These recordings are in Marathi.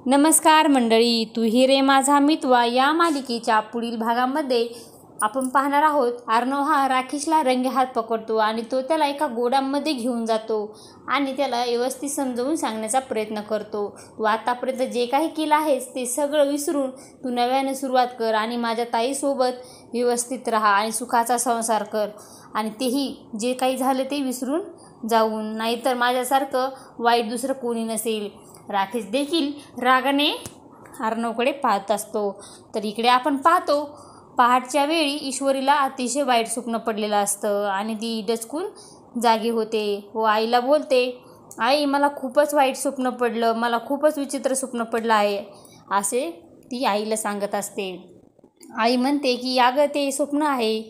नमस्कार मंडळी, तू ही रे माझा मितवा या मालिकेच्या पुढील भागामध्ये आपण पाहणार आहोत. अर्णव हा राकेशला रंगे हात पकडतो आणि तो त्याला एका गोडामध्ये घेऊन जातो आणि त्याला व्यवस्थित समजावून सांगण्याचा प्रयत्न करतो. तू आतापर्यंत जे काही केलं आहेस ते सगळं विसरून तू नव्याने सुरुवात कर आणि माझ्या ताईसोबत व्यवस्थित राहा आणि सुखाचा संसार कर आणि तेही जे काही झालं ते विसरून जाऊन, नाहीतर माझ्यासारखं वाईट दुसरं कोणी नसेल. राकेश देखील रागाने अर्णवकडे पाहत असतो. तर इकडे आपण पाहतो, पहाटच्या वेळी ईश्वरीला अतिशय वाईट स्वप्न पडलेलं असतं आणि ती डचकून जागी होते व आईला बोलते, आई मला खूपच वाईट स्वप्न पडलं, मला खूपच विचित्र स्वप्न पडलं आहे असे ती आईला सांगत असते. आई म्हणते की अगं ते स्वप्न आहे,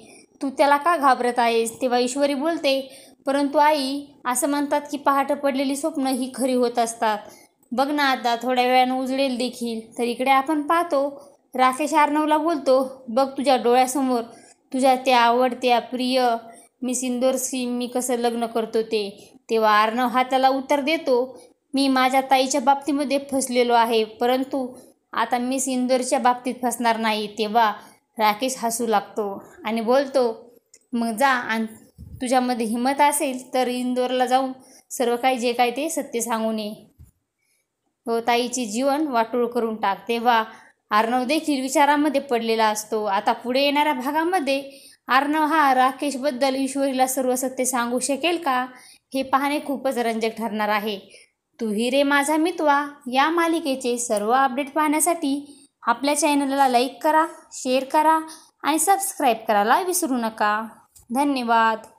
तू त्याला का घाबरत आहेस. तेव्हा ईश्वरी बोलते, परंतु आई असं म्हणतात की पहाट पडलेली स्वप्न ही खरी होत असतात, बघ ना आता थोड्या वेळानं उजळेल देखील. तर इकडे आपण पाहतो, राकेश अर्णवला बोलतो, बघ तुझ्या डोळ्यासमोर तुझ्या त्या आवडत्या प्रिय मिस इंदोरशी मी कसं लग्न करतो ते. तेव्हा अर्णव हा त्याला उत्तर देतो, मी माझ्या ताईच्या बाबतीमध्ये फसलेलो आहे, परंतु आता मिस इंदोरच्या बाबतीत फसणार नाही. तेव्हा राकेश हसू लागतो आणि बोलतो, मग जा आणि तुझ्यामध्ये हिंमत असेल तर इंदोरला जाऊन सर्व काही जे काही ते सत्य सांगून ये व ताईचे जीवन वाटोळ करून टाक. तेव्हा अर्णव देखील विचारामध्ये पडलेला असतो. आता पुढे येणाऱ्या भागामध्ये अर्णव हा राकेशबद्दल ईश्वरीला सर्व सत्य सांगू शकेल का, हे पाहणे खूपच रंजक ठरणार आहे. तू ही रे माझा मितवा या मालिकेचे सर्व अपडेट पाहण्यासाठी आपल्या चॅनलला लाईक करा, शेअर करा आणि सबस्क्राईब करायला विसरू नका. धन्यवाद.